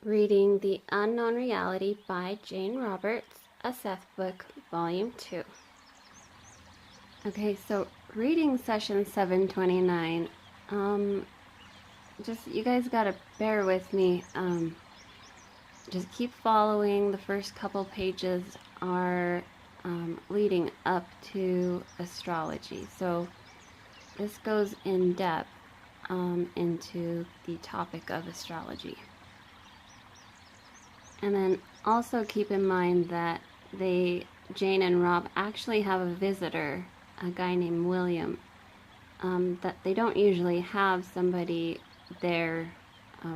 Reading The Unknown Reality by Jane Roberts, a Seth book, Volume 2. Okay, so reading session 729. Just, you guys gotta bear with me. Just keep following. The first couple pages are leading up to astrology. So this goes in depth into the topic of astrology. And then also keep in mind that Jane and Rob actually have a visitor, a guy named William, that they don't usually have somebody there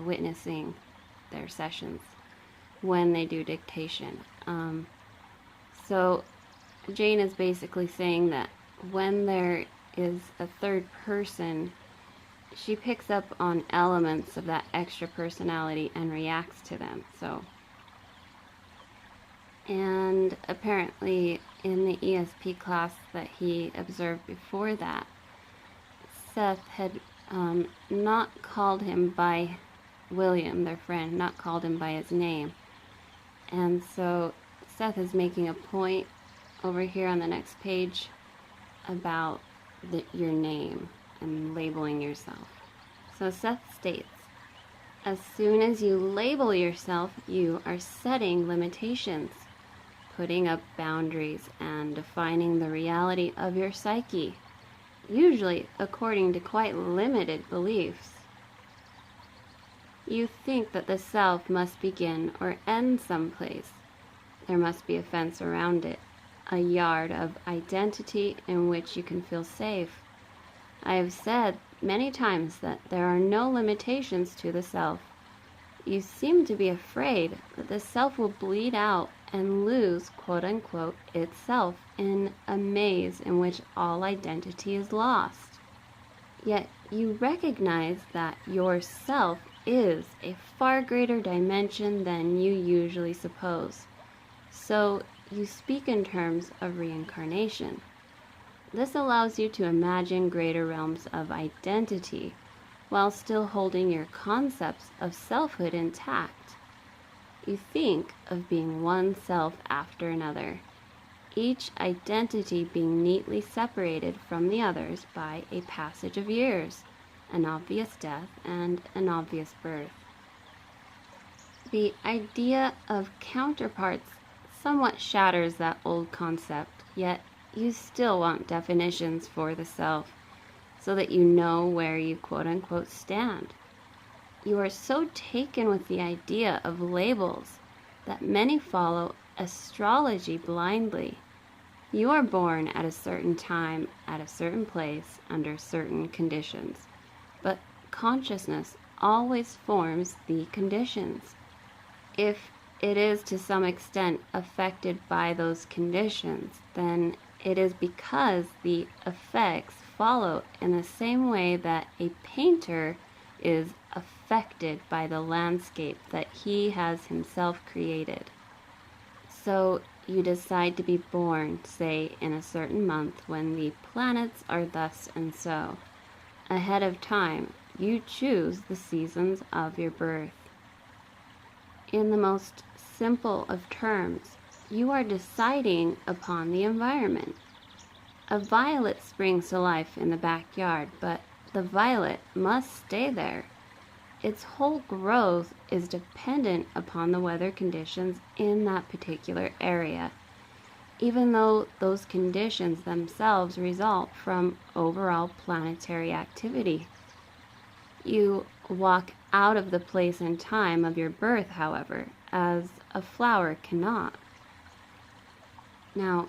witnessing their sessions when they do dictation. So Jane is basically saying that when there is a third person, she picks up on elements of that extra personality and reacts to them. And apparently in the ESP class that he observed before that, Seth had not called him by William, their friend, not called him by his name. And so Seth is making a point over here on the next page about your name and labeling yourself. So Seth states, as soon as you label yourself, you are setting limitations, putting up boundaries, and defining the reality of your psyche, usually according to quite limited beliefs. You think that the self must begin or end someplace. There must be a fence around it, a yard of identity in which you can feel safe. I have said many times that there are no limitations to the self. You seem to be afraid that the self will bleed out and lose, quote-unquote, itself in a maze in which all identity is lost. Yet you recognize that yourself is a far greater dimension than you usually suppose. So you speak in terms of reincarnation. This allows you to imagine greater realms of identity while still holding your concepts of selfhood intact. You think of being one self after another, each identity being neatly separated from the others by a passage of years, an obvious death, and an obvious birth. The idea of counterparts somewhat shatters that old concept, yet you still want definitions for the self so that you know where you quote-unquote stand. You are so taken with the idea of labels that many follow astrology blindly. You are born at a certain time, at a certain place, under certain conditions, but consciousness always forms the conditions. If it is to some extent affected by those conditions, then it is because the effects follow in the same way that a painter is affected by the landscape that he has himself created. So you decide to be born, say, in a certain month when the planets are thus and so. Ahead of time, you choose the seasons of your birth. In the most simple of terms, you are deciding upon the environment. A violet springs to life in the backyard, but the violet must stay there. Its whole growth is dependent upon the weather conditions in that particular area, even though those conditions themselves result from overall planetary activity. You walk out of the place and time of your birth, however, as a flower cannot. Now,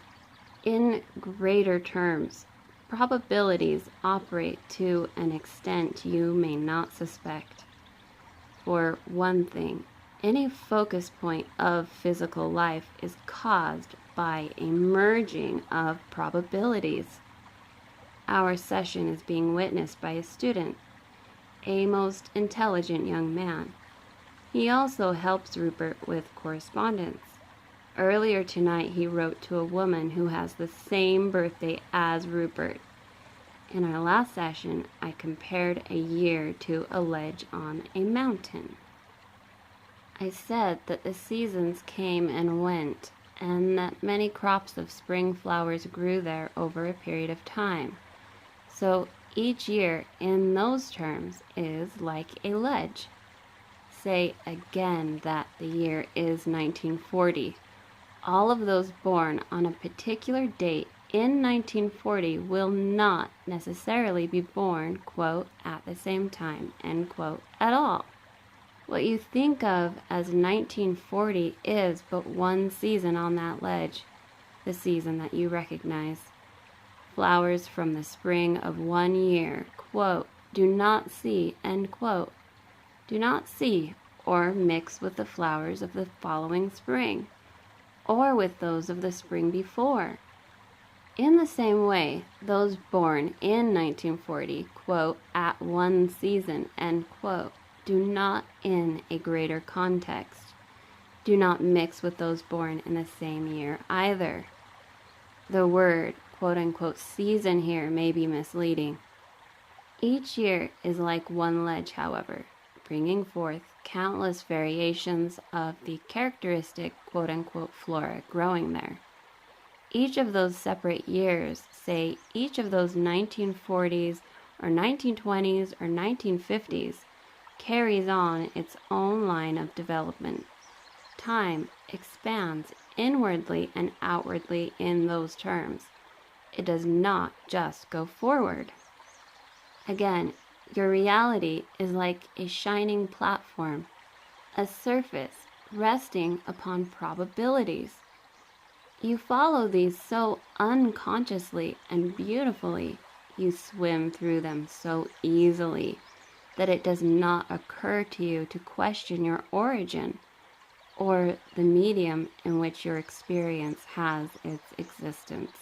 in greater terms, probabilities operate to an extent you may not suspect. For one thing, any focus point of physical life is caused by a merging of probabilities. Our session is being witnessed by a student, a most intelligent young man. He also helps Rupert with correspondence. Earlier tonight, he wrote to a woman who has the same birthday as Rupert. In our last session, I compared a year to a ledge on a mountain. I said that the seasons came and went, and that many crops of spring flowers grew there over a period of time. So each year in those terms is like a ledge. Say again that the year is 1940. All of those born on a particular date in 1940 will not necessarily be born, quote, at the same time, end quote, at all. What you think of as 1940 is but one season on that ledge, the season that you recognize. Flowers from the spring of one year, quote, do not see, end quote, do not see or mix with the flowers of the following spring, or with those of the spring before. In the same way, those born in 1940, quote, at one season, end quote, do not in a greater context. Do not mix with those born in the same year either. The word, quote unquote, season here may be misleading. Each year is like one ledge, however, bringing forth countless variations of the characteristic, quote unquote, flora growing there. Each of those separate years, say each of those 1940s or 1920s or 1950s, carries on its own line of development. Time expands inwardly and outwardly in those terms. It does not just go forward. Again, your reality is like a shining platform, a surface resting upon probabilities. You follow these so unconsciously and beautifully, you swim through them so easily, that it does not occur to you to question your origin or the medium in which your experience has its existence.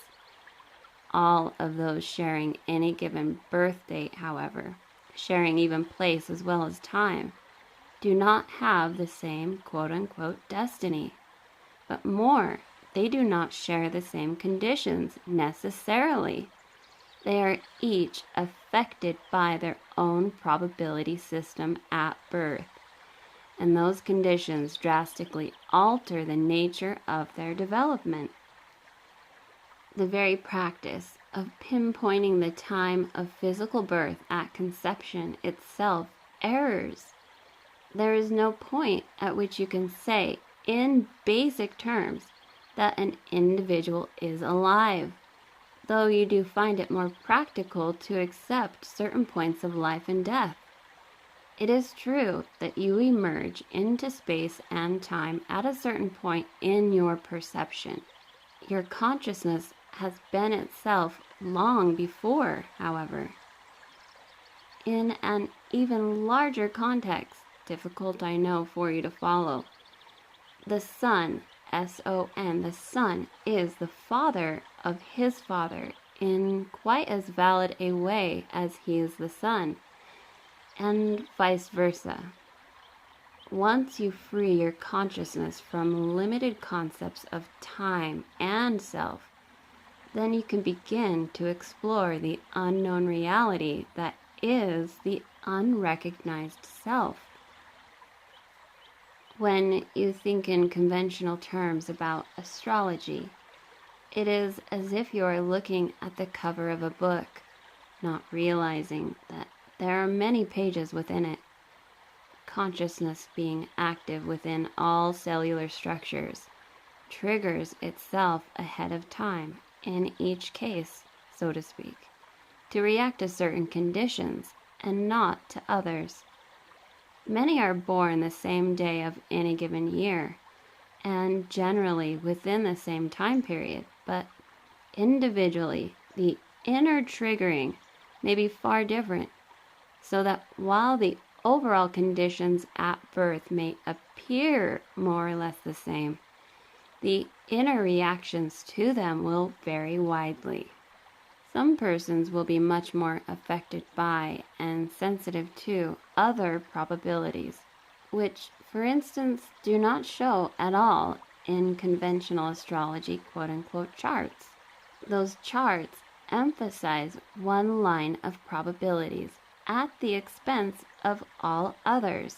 All of those sharing any given birth date, however, sharing even place as well as time, do not have the same quote-unquote destiny. But more, they do not share the same conditions necessarily. They are each affected by their own probability system at birth, and those conditions drastically alter the nature of their development. The very practice of pinpointing the time of physical birth at conception itself errs. There is no point at which you can say, in basic terms, that an individual is alive, though you do find it more practical to accept certain points of life and death. It is true that you emerge into space and time at a certain point in your perception. Your consciousness has been itself long before, however. In an even larger context, difficult I know for you to follow, the Son, S-O-N, the Son is the Father of his Father in quite as valid a way as he is the Son, and vice versa. Once you free your consciousness from limited concepts of time and self, then you can begin to explore the unknown reality that is the unrecognized self. When you think in conventional terms about astrology, it is as if you are looking at the cover of a book, not realizing that there are many pages within it. Consciousness being active within all cellular structures triggers itself ahead of time, in each case, so to speak, to react to certain conditions and not to others. Many are born the same day of any given year, and generally within the same time period, but individually, the inner triggering may be far different, so that while the overall conditions at birth may appear more or less the same, the inner reactions to them will vary widely. Some persons will be much more affected by and sensitive to other probabilities, which, for instance, do not show at all in conventional astrology quote-unquote charts. Those charts emphasize one line of probabilities at the expense of all others.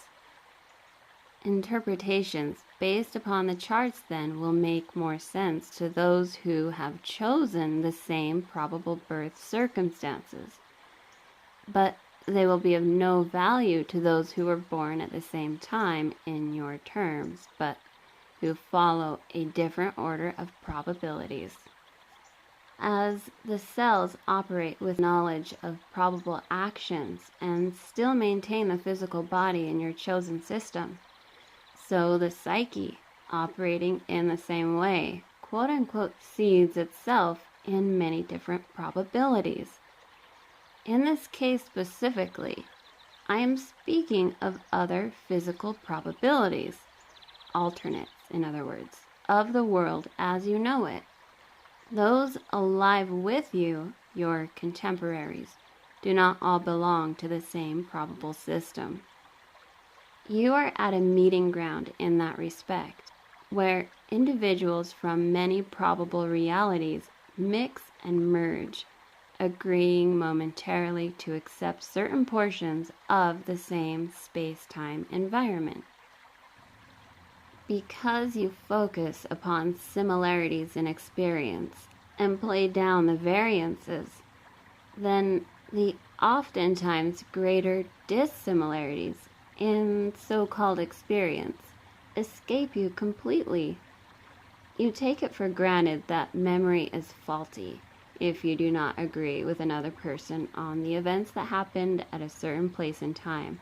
Interpretations based upon the charts then will make more sense to those who have chosen the same probable birth circumstances, but they will be of no value to those who were born at the same time in your terms, but who follow a different order of probabilities. As the cells operate with knowledge of probable actions and still maintain the physical body in your chosen system, so the psyche, operating in the same way, quote-unquote, seeds itself in many different probabilities. In this case specifically, I am speaking of other physical probabilities, alternates, in other words, of the world as you know it. Those alive with you, your contemporaries, do not all belong to the same probable system. You are at a meeting ground in that respect, where individuals from many probable realities mix and merge, agreeing momentarily to accept certain portions of the same space-time environment. Because you focus upon similarities in experience and play down the variances, then the oftentimes greater dissimilarities in so-called experience escape you completely. You take it for granted that memory is faulty if you do not agree with another person on the events that happened at a certain place in time,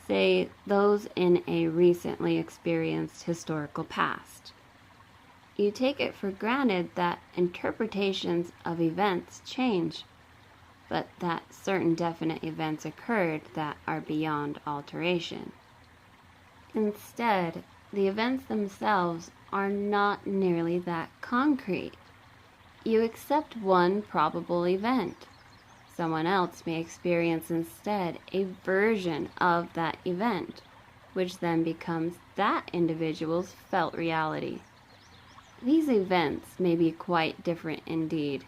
say those in a recently experienced historical past. You take it for granted that interpretations of events change, but that certain definite events occurred that are beyond alteration. Instead, the events themselves are not nearly that concrete. You accept one probable event. Someone else may experience instead a version of that event, which then becomes that individual's felt reality. These events may be quite different indeed,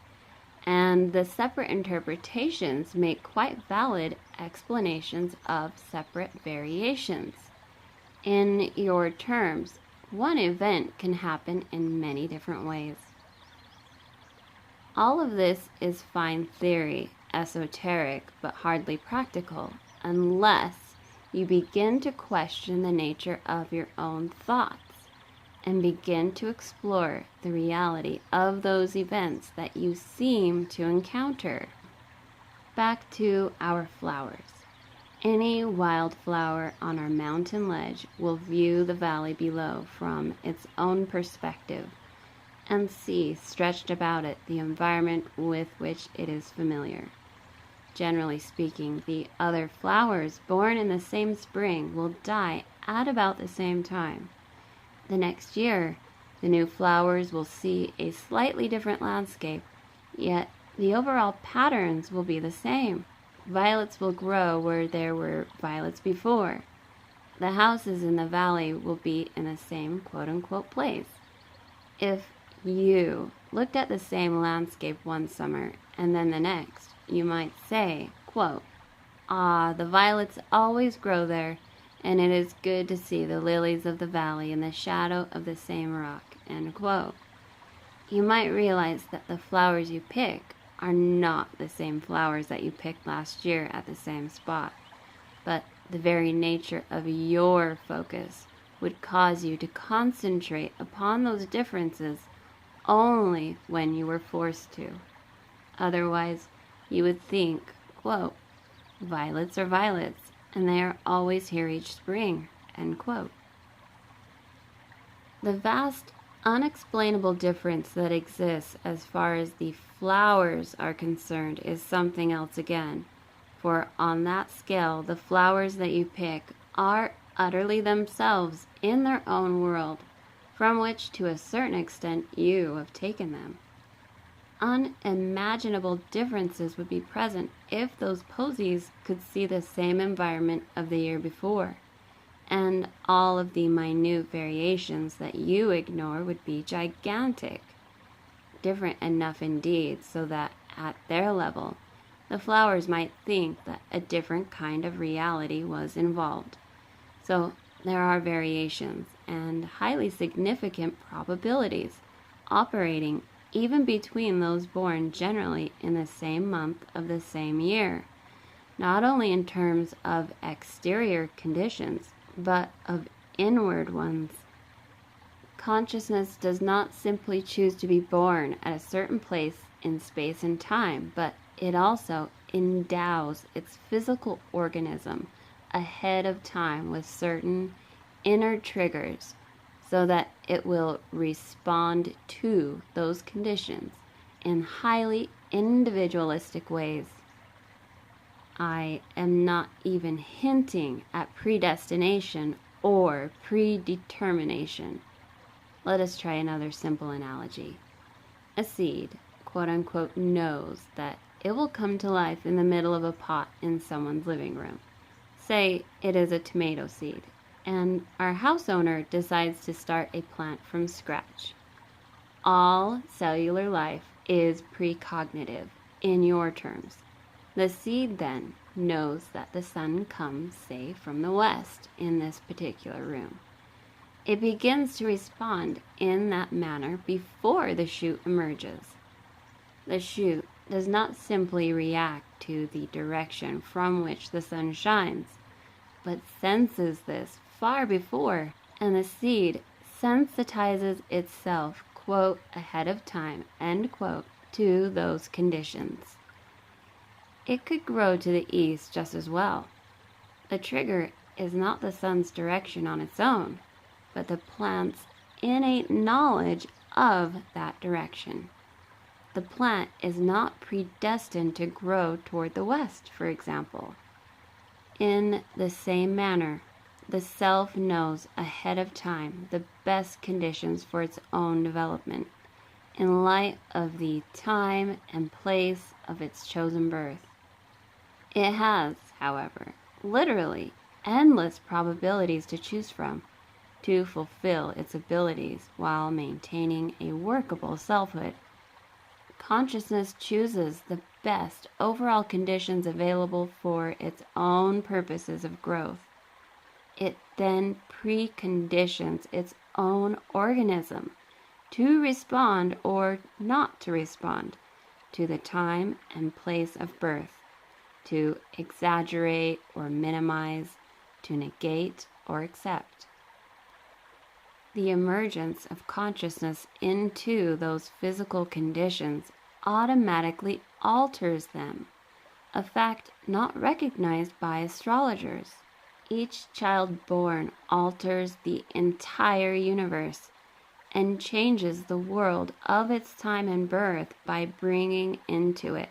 and the separate interpretations make quite valid explanations of separate variations. In your terms, one event can happen in many different ways. All of this is fine theory, esoteric, but hardly practical, unless you begin to question the nature of your own thoughts and begin to explore the reality of those events that you seem to encounter. Back to our flowers. Any wildflower on our mountain ledge will view the valley below from its own perspective and see stretched about it the environment with which it is familiar. Generally speaking, the other flowers born in the same spring will die at about the same time. The next year, the new flowers will see a slightly different landscape, yet the overall patterns will be the same. Violets will grow where there were violets before. The houses in the valley will be in the same quote-unquote place. If you looked at the same landscape one summer and then the next, you might say, quote, "Ah, the violets always grow there, and it is good to see the lilies of the valley in the shadow of the same rock," end quote. You might realize that the flowers you pick are not the same flowers that you picked last year at the same spot, but the very nature of your focus would cause you to concentrate upon those differences only when you were forced to. Otherwise, you would think, quote, "Violets are violets, and they are always here each spring," end quote. The vast, unexplainable difference that exists as far as the flowers are concerned is something else again, for on that scale, the flowers that you pick are utterly themselves in their own world, from which to a certain extent you have taken them. Unimaginable differences would be present if those posies could see the same environment of the year before, and all of the minute variations that you ignore would be gigantic. Different enough indeed so that at their level, the flowers might think that a different kind of reality was involved. So There are variations and highly significant probabilities operating even between those born generally in the same month of the same year, not only in terms of exterior conditions, but of inward ones. Consciousness does not simply choose to be born at a certain place in space and time, but it also endows its physical organism ahead of time with certain inner triggers so that it will respond to those conditions in highly individualistic ways. I am not even hinting at predestination or predetermination. Let us try another simple analogy. A seed, quote unquote, knows that it will come to life in the middle of a pot in someone's living room. Say it is a tomato seed, and our house owner decides to start a plant from scratch. All cellular life is precognitive in your terms. The seed then knows that the sun comes, say, from the west in this particular room. It begins to respond in that manner before the shoot emerges. The shoot does not simply react to the direction from which the sun shines, but senses this far before, and the seed sensitizes itself, quote, ahead of time, end quote, to those conditions. It could grow to the east just as well. The trigger is not the sun's direction on its own, but the plant's innate knowledge of that direction. The plant is not predestined to grow toward the west, for example. In the same manner, the self knows ahead of time the best conditions for its own development, in light of the time and place of its chosen birth. It has, however, literally endless probabilities to choose from to fulfill its abilities while maintaining a workable selfhood. Consciousness chooses the best overall conditions available for its own purposes of growth. It then preconditions its own organism to respond or not to respond to the time and place of birth, to exaggerate or minimize, to negate or accept. The emergence of consciousness into those physical conditions automatically alters them, a fact not recognized by astrologers. Each child born alters the entire universe and changes the world of its time and birth by bringing into it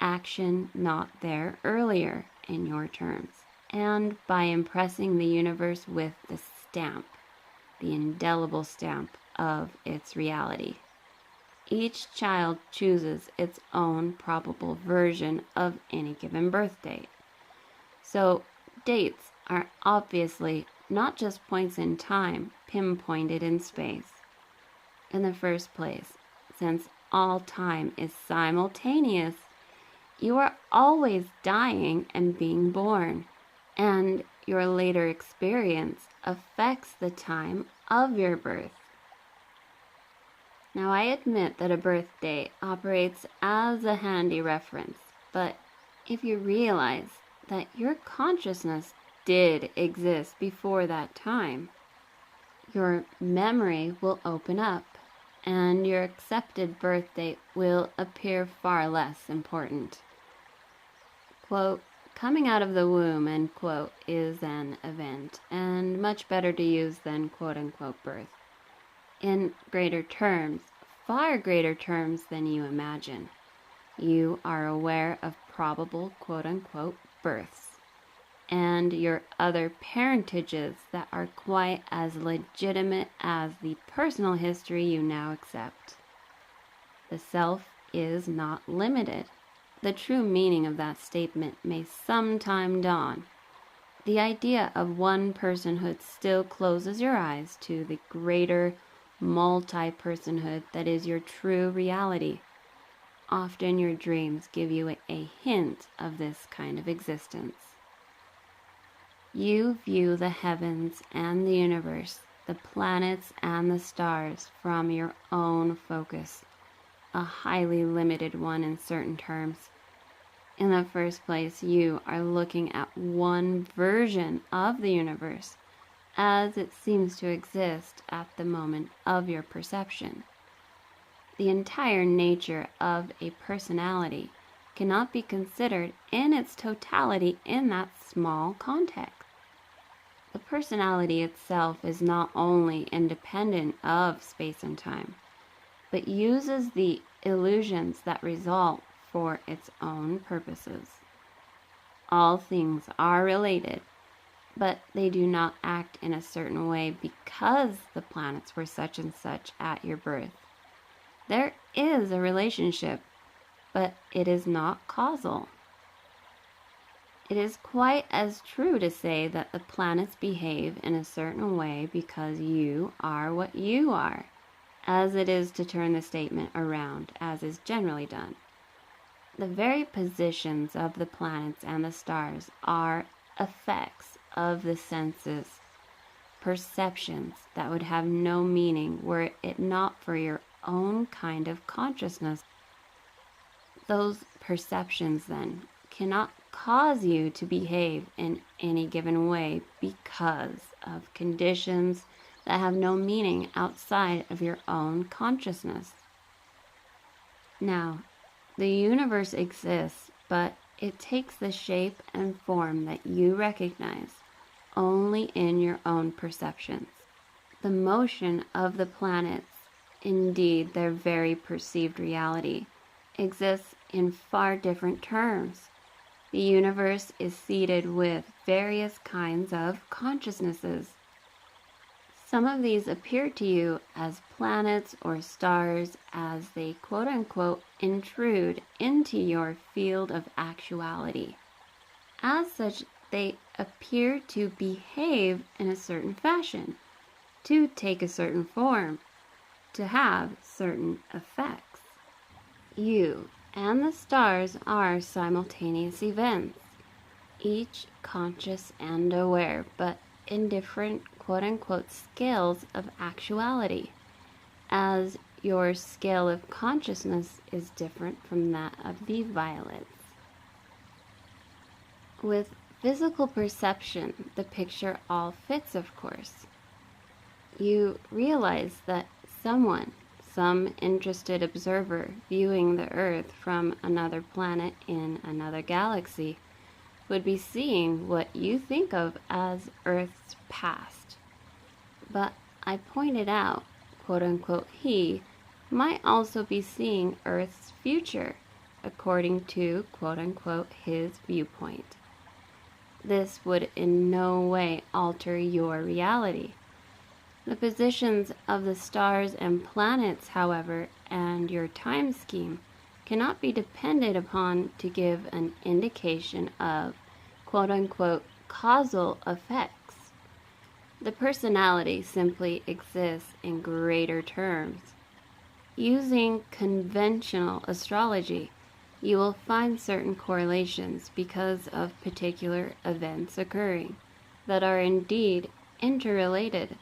action not there earlier in your terms, and by impressing the universe with the stamp, the indelible stamp of its reality. Each child chooses its own probable version of any given birth date. So dates are obviously not just points in time pinpointed in space. In the first place, since all time is simultaneous, you are always dying and being born, and your later experience affects the time of your birth. Now, I admit that a birth date operates as a handy reference, but if you realize that your consciousness did exist before that time, your memory will open up, and your accepted birth date will appear far less important. Quote, coming out of the womb, end quote, is an event, and much better to use than quote-unquote birth. In greater terms, far greater terms than you imagine, you are aware of probable quote-unquote births, and your other parentages that are quite as legitimate as the personal history you now accept. The self is not limited. The true meaning of that statement may sometime dawn. The idea of one personhood still closes your eyes to the greater multi-personhood that is your true reality. Often your dreams give you a hint of this kind of existence. You view the heavens and the universe, the planets and the stars from your own focus, a highly limited one in certain terms. In the first place, you are looking at one version of the universe as it seems to exist at the moment of your perception. The entire nature of a personality cannot be considered in its totality in that small context. The personality itself is not only independent of space and time, but uses the illusions that result for its own purposes. All things are related, but they do not act in a certain way because the planets were such and such at your birth. There is a relationship, but it is not causal. It is quite as true to say that the planets behave in a certain way because you are what you are, as it is to turn the statement around, as is generally done. The very positions of the planets and the stars are effects of the senses, perceptions that would have no meaning were it not for your own kind of consciousness. Those perceptions, then, cannot cause you to behave in any given way because of conditions that have no meaning outside of your own consciousness. Now, the universe exists, but it takes the shape and form that you recognize only in your own perceptions. The motion of the planets, indeed their very perceived reality, exists in far different terms. The universe is seeded with various kinds of consciousnesses. Some of these appear to you as planets or stars as they quote-unquote intrude into your field of actuality. As such, they appear to behave in a certain fashion, to take a certain form, to have certain effects. You and the stars are simultaneous events, each conscious and aware, but in different quote-unquote scales of actuality, as your scale of consciousness is different from that of the violets. With physical perception, the picture all fits, of course. You realize that some interested observer viewing the Earth from another planet in another galaxy, would be seeing what you think of as Earth's past. But I pointed out, quote-unquote, he might also be seeing Earth's future, according to, quote-unquote, his viewpoint. This would in no way alter your reality. The positions of the stars and planets, however, and your time scheme cannot be depended upon to give an indication of, quote-unquote, causal effects. The personality simply exists in greater terms. Using conventional astrology, you will find certain correlations because of particular events occurring that are indeed interrelated.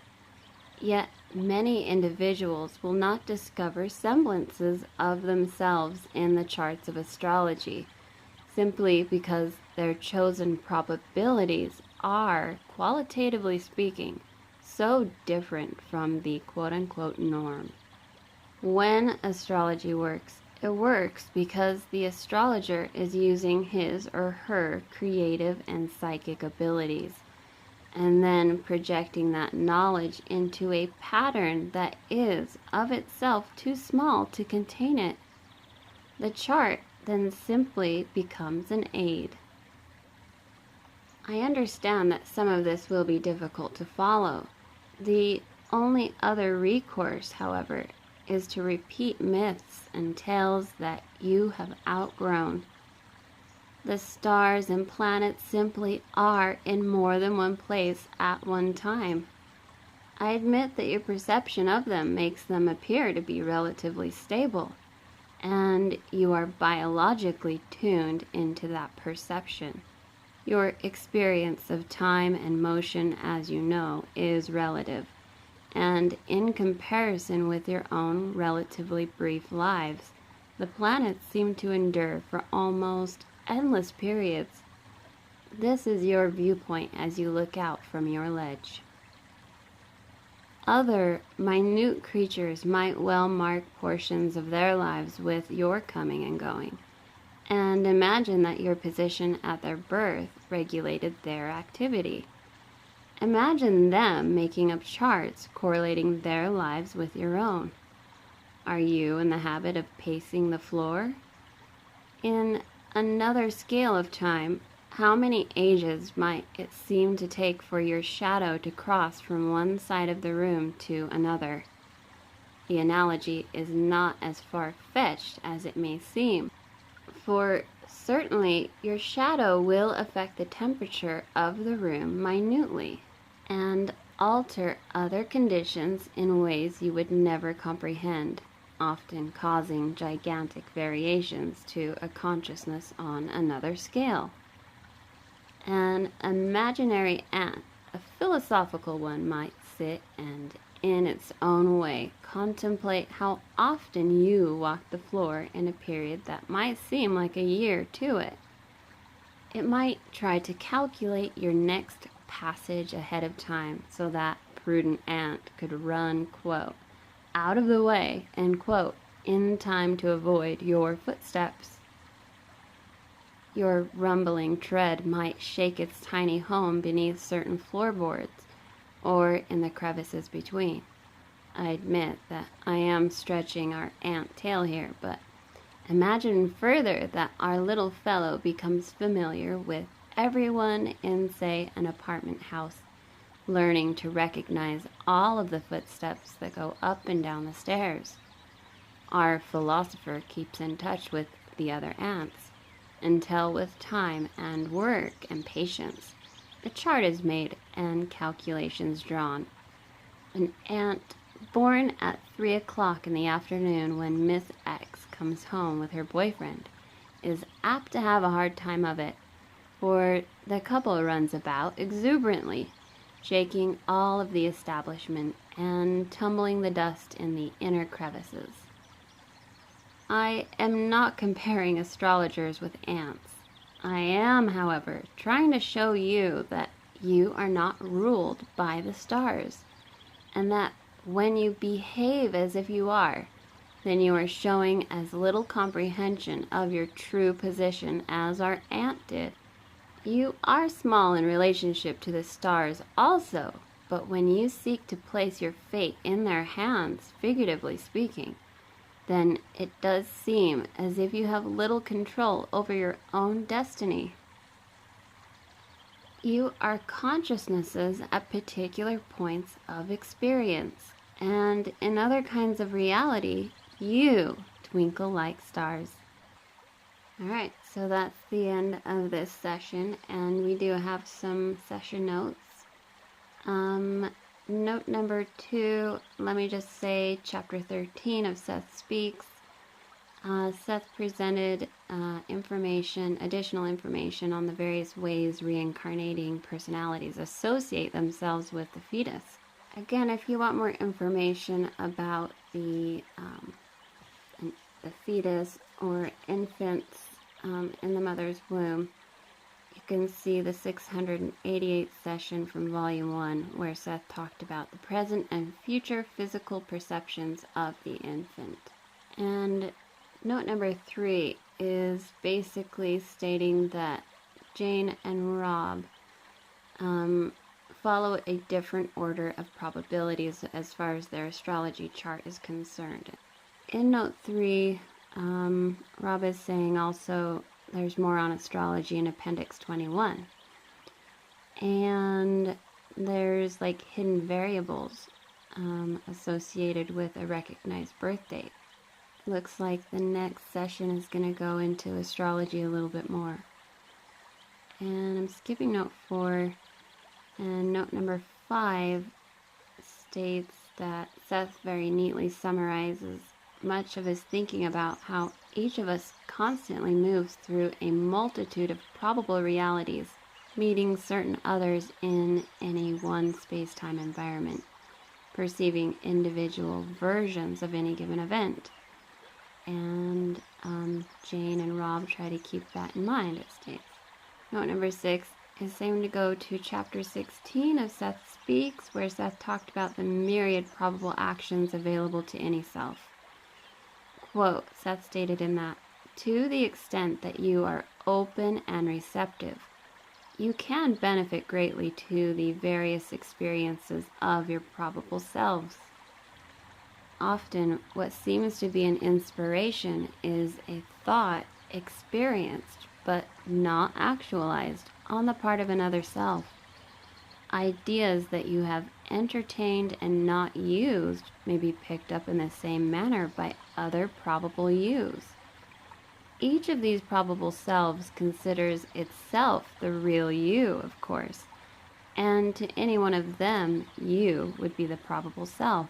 Yet many individuals will not discover semblances of themselves in the charts of astrology, simply because their chosen probabilities are, qualitatively speaking, so different from the quote-unquote norm. When astrology works, it works because the astrologer is using his or her creative and psychic abilities, and then projecting that knowledge into a pattern that is of itself too small to contain it. The chart then simply becomes an aid. I understand that some of this will be difficult to follow. The only other recourse, however, is to repeat myths and tales that you have outgrown. The stars and planets simply are in more than one place at one time. I admit that your perception of them makes them appear to be relatively stable, and you are biologically tuned into that perception. Your experience of time and motion, as you know, is relative, and in comparison with your own relatively brief lives, the planets seem to endure for almost endless periods. This is your viewpoint as you look out from your ledge. Other minute creatures might well mark portions of their lives with your coming and going, and imagine that your position at their birth regulated their activity. Imagine them making up charts correlating their lives with your own. Are you in the habit of pacing the floor? In another scale of time, how many ages might it seem to take for your shadow to cross from one side of the room to another? The analogy is not as far-fetched as it may seem, for certainly your shadow will affect the temperature of the room minutely and alter other conditions in ways you would never comprehend, often causing gigantic variations to a consciousness on another scale. An imaginary ant, a philosophical one, might sit and, in its own way, contemplate how often you walk the floor in a period that might seem like a year to it. It might try to calculate your next passage ahead of time so that prudent ant could run, quote, out of the way, end quote, in time to avoid your footsteps. Your rumbling tread might shake its tiny home beneath certain floorboards or in the crevices between. I admit that I am stretching our ant tail here, but imagine further that our little fellow becomes familiar with everyone in, say, an apartment house, learning to recognize all of the footsteps that go up and down the stairs. Our philosopher keeps in touch with the other ants, until with time and work and patience, a chart is made and calculations drawn. An ant born at 3 o'clock in the afternoon when Miss X comes home with her boyfriend is apt to have a hard time of it, for the couple runs about exuberantly, shaking all of the establishment and tumbling the dust in the inner crevices. I am not comparing astrologers with ants. I am, however, trying to show you that you are not ruled by the stars, and that when you behave as if you are, then you are showing as little comprehension of your true position as our ant did. You are small in relationship to the stars also, but when you seek to place your fate in their hands, figuratively speaking, then it does seem as if you have little control over your own destiny. You are consciousnesses at particular points of experience, and in other kinds of reality, you twinkle like stars. Alright, so that's the end of this session, and we do have some session notes. Note number 2, let me just say, chapter 13 of Seth Speaks. Seth presented additional information on the various ways reincarnating personalities associate themselves with the fetus. Again, if you want more information about the fetus or infants in the mother's womb, you can see the 688th session from Volume 1, where Seth talked about the present and future physical perceptions of the infant. And note number 3 is basically stating that Jane and Rob follow a different order of probabilities as far as their astrology chart is concerned. In note 3, Rob is saying also there's more on astrology in Appendix 21. And there's like hidden variables associated with a recognized birth date. Looks like the next session is going to go into astrology a little bit more. And I'm skipping note 4. And note number 5 states that Seth very neatly summarizes much of his thinking about how each of us constantly moves through a multitude of probable realities meeting certain others in any one space-time environment, perceiving individual versions of any given event. And Jane and Rob try to keep that in mind, it states. Note number 6 is same to go to chapter 16 of Seth Speaks, where Seth talked about the myriad probable actions available to any self. Quote, Seth stated in that, to the extent that you are open and receptive, you can benefit greatly to the various experiences of your probable selves. Often, what seems to be an inspiration is a thought experienced but not actualized on the part of another self. Ideas that you have entertained and not used may be picked up in the same manner by other probable yous. Each of these probable selves considers itself the real you, of course, and to any one of them, you would be the probable self.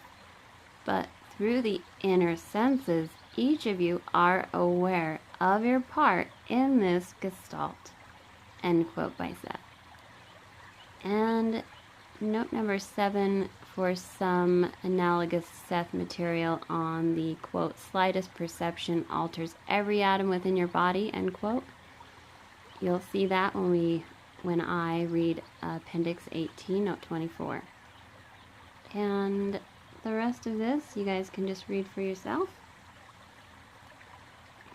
But through the inner senses, each of you are aware of your part in this gestalt. End quote by Seth. And note number 7 for some analogous Seth material on the quote, slightest perception alters every atom within your body, end quote. You'll see that when I read Appendix 18, note 24. And the rest of this you guys can just read for yourself.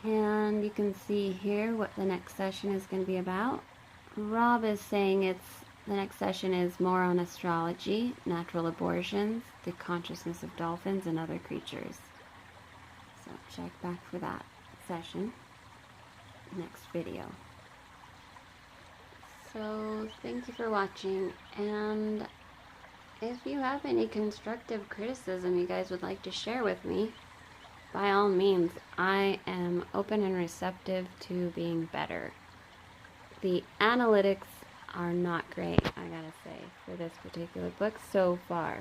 And you can see here what the next session is going to be about. Rob is saying the next session is more on astrology, natural abortions, the consciousness of dolphins and other creatures. So check back for that session, next video. So thank you for watching, and if you have any constructive criticism you guys would like to share with me, by all means, I am open and receptive to being better. The analytics are not great, I gotta say, for this particular book so far.